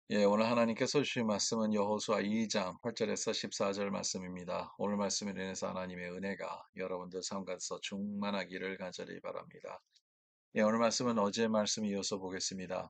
오늘 하나님께서 주신 말씀은 여호수아 2장 8절에서 14절 말씀입니다. 오늘 말씀을 인해서 하나님의 은혜가 여러분들 삶 가운데서 충만하기를 간절히 바랍니다. 오늘 말씀은 어제 말씀 이어서 보겠습니다.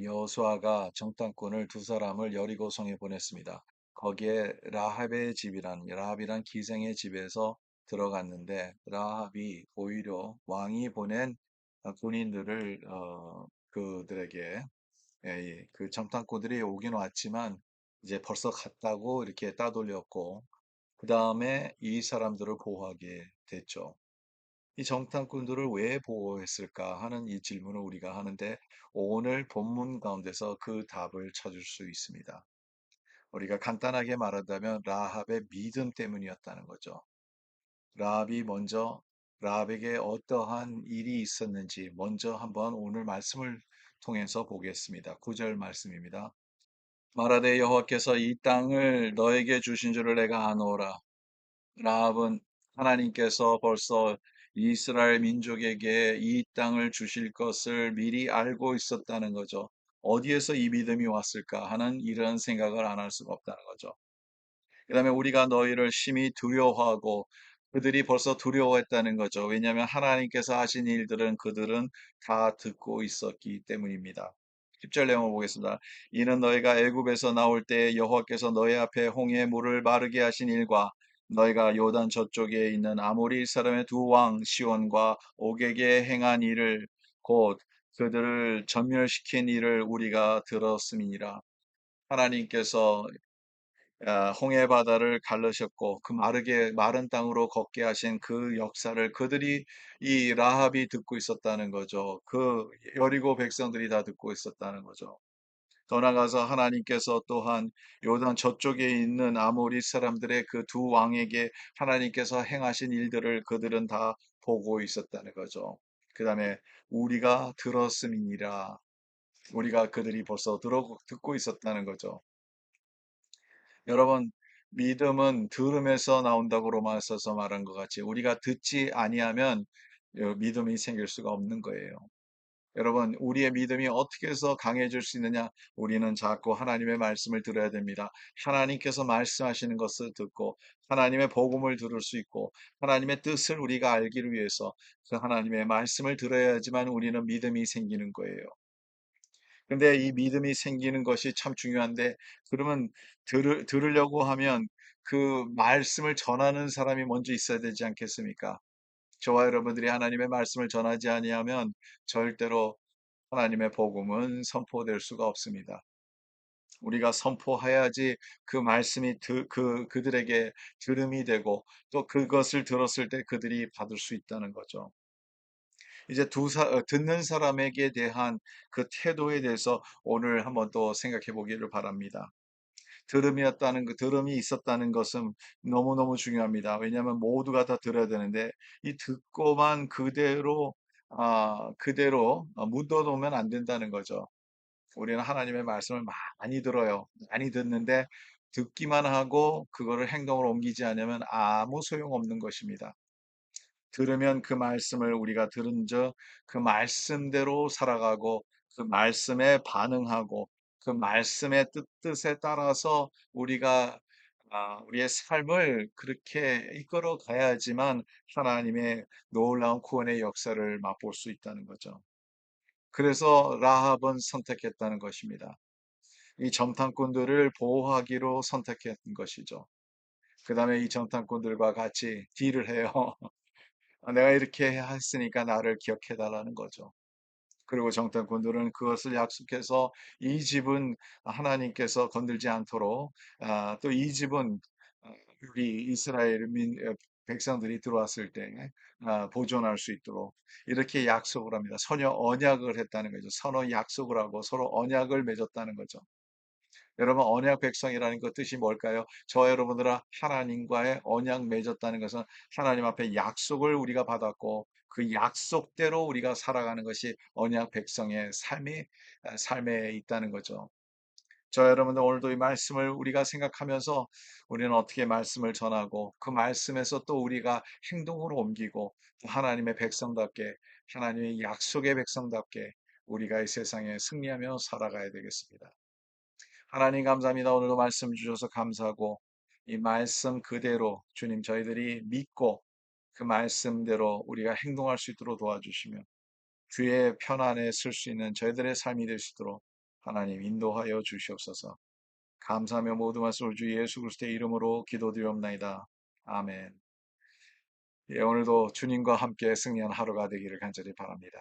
여호수아가 정탐꾼을 두 사람을 여리고성에 보냈습니다. 거기에 라합이란 기생의 집에서 들어갔는데 라합이 오히려 왕이 보낸 군인들을 그들에게 그 정탐꾼들이 오긴 왔지만 이제 벌써 갔다고 이렇게 따돌렸고 그 다음에 이 사람들을 보호하게 됐죠. 이 정탐꾼들을 왜 보호했을까 하는 이 질문을 우리가 하는데 오늘 본문 가운데서 그 답을 찾을 수 있습니다. 우리가 간단하게 말한다면 라합의 믿음 때문이었다는 거죠. 라합이 먼저 라합에게 어떠한 일이 있었는지 먼저 한번 오늘 말씀을 통해서 보겠습니다. 9절 말씀입니다. 말하되 여호와께서 이 땅을 너에게 주신 줄을 내가 아노라. 라합은 하나님께서 벌써 이스라엘 민족에게 이 땅을 주실 것을 미리 알고 있었다는 거죠. 어디에서 이 믿음이 왔을까 하는 이런 생각을 안 할 수가 없다는 거죠. 그다음에 우리가 너희를 심히 두려워하고 그들이 벌써 두려워했다는 거죠. 왜냐하면 하나님께서 하신 일들은 그들은 다 듣고 있었기 때문입니다. 10절 내용을 보겠습니다. 이는 너희가 애굽에서 나올 때 여호와께서 너희 앞에 홍해 물을 마르게 하신 일과 너희가 요단 저쪽에 있는 아모리 사람의 두 왕 시온과 옥에게 행한 일을 곧 그들을 전멸시킨 일을 우리가 들었음이니라. 하나님께서 홍해 바다를 갈르셨고 그 마른 땅으로 걷게 하신 그 역사를 그들이 이 라합이 듣고 있었다는 거죠. 그 여리고 백성들이 다 듣고 있었다는 거죠. 더 나아가서 하나님께서 또한 요단 저쪽에 있는 아모리 사람들의 그 두 왕에게 하나님께서 행하신 일들을 그들은 다 보고 있었다는 거죠. 그 다음에 우리가 들었음이니라. 우리가 그들이 벌써 듣고 있었다는 거죠. 여러분, 믿음은 들음에서 나온다고 로마서서 말한 것 같이 우리가 듣지 아니하면 믿음이 생길 수가 없는 거예요. 여러분, 우리의 믿음이 어떻게 해서 강해질 수 있느냐? 우리는 자꾸 하나님의 말씀을 들어야 됩니다. 하나님께서 말씀하시는 것을 듣고 하나님의 복음을 들을 수 있고 하나님의 뜻을 우리가 알기를 위해서 그 하나님의 말씀을 들어야지만 우리는 믿음이 생기는 거예요. 근데 이 믿음이 생기는 것이 참 중요한데 그러면 들으려고 하면 그 말씀을 전하는 사람이 먼저 있어야 되지 않겠습니까? 저와 여러분들이 하나님의 말씀을 전하지 아니하면 절대로 하나님의 복음은 선포될 수가 없습니다. 우리가 선포해야지 그 말씀이 그들에게 들음이 되고 또 그것을 들었을 때 그들이 받을 수 있다는 거죠. 이제 듣는 사람에게 대한 그 태도에 대해서 오늘 한번 또 생각해 보기를 바랍니다. 들음이 있었다는 것은 너무너무 중요합니다. 왜냐하면 모두가 다 들어야 되는데 이 듣고만 그대로 묻어놓으면 안 된다는 거죠. 우리는 하나님의 말씀을 많이 들어요. 많이 듣는데 듣기만 하고 그거를 행동으로 옮기지 않으면 아무 소용없는 것입니다. 들으면 그 말씀을 우리가 들은즉 그 말씀대로 살아가고 그 말씀에 반응하고 그 말씀의 뜻에 따라서 우리가 우리의 삶을 그렇게 이끌어 가야지만 하나님의 놀라운 구원의 역사를 맛볼 수 있다는 거죠. 그래서 라합은 선택했다는 것입니다. 이 정탐꾼들을 보호하기로 선택했던 것이죠. 그 다음에 이 정탐꾼들과 같이 딜을 해요. 내가 이렇게 했으니까 나를 기억해 달라는 거죠. 그리고 정탐꾼들은 그것을 약속해서 이 집은 하나님께서 건들지 않도록 또 이 집은 우리 백성들이 들어왔을 때 보존할 수 있도록 이렇게 약속을 합니다. 서로 언약을 했다는 거죠. 서로 약속을 하고 서로 언약을 맺었다는 거죠. 여러분 언약 백성이라는 것 뜻이 뭘까요? 저와 여러분들은 하나님과의 언약 맺었다는 것은 하나님 앞에 약속을 우리가 받았고 그 약속대로 우리가 살아가는 것이 언약 백성의 삶에 있다는 거죠. 저 여러분들 오늘도 이 말씀을 우리가 생각하면서 우리는 어떻게 말씀을 전하고 그 말씀에서 또 우리가 행동으로 옮기고 하나님의 백성답게 하나님의 약속의 백성답게 우리가 이 세상에 승리하며 살아가야 되겠습니다. 하나님 감사합니다. 오늘도 말씀 주셔서 감사하고 이 말씀 그대로 주님 저희들이 믿고 그 말씀대로 우리가 행동할 수 있도록 도와주시며 주의 편안에 쓸 수 있는 저희들의 삶이 될 수 있도록 하나님 인도하여 주시옵소서. 감사하며 모든 말씀을 주 예수 그리스도의 이름으로 기도드리옵나이다. 아멘. 예, 오늘도 주님과 함께 승리한 하루가 되기를 간절히 바랍니다.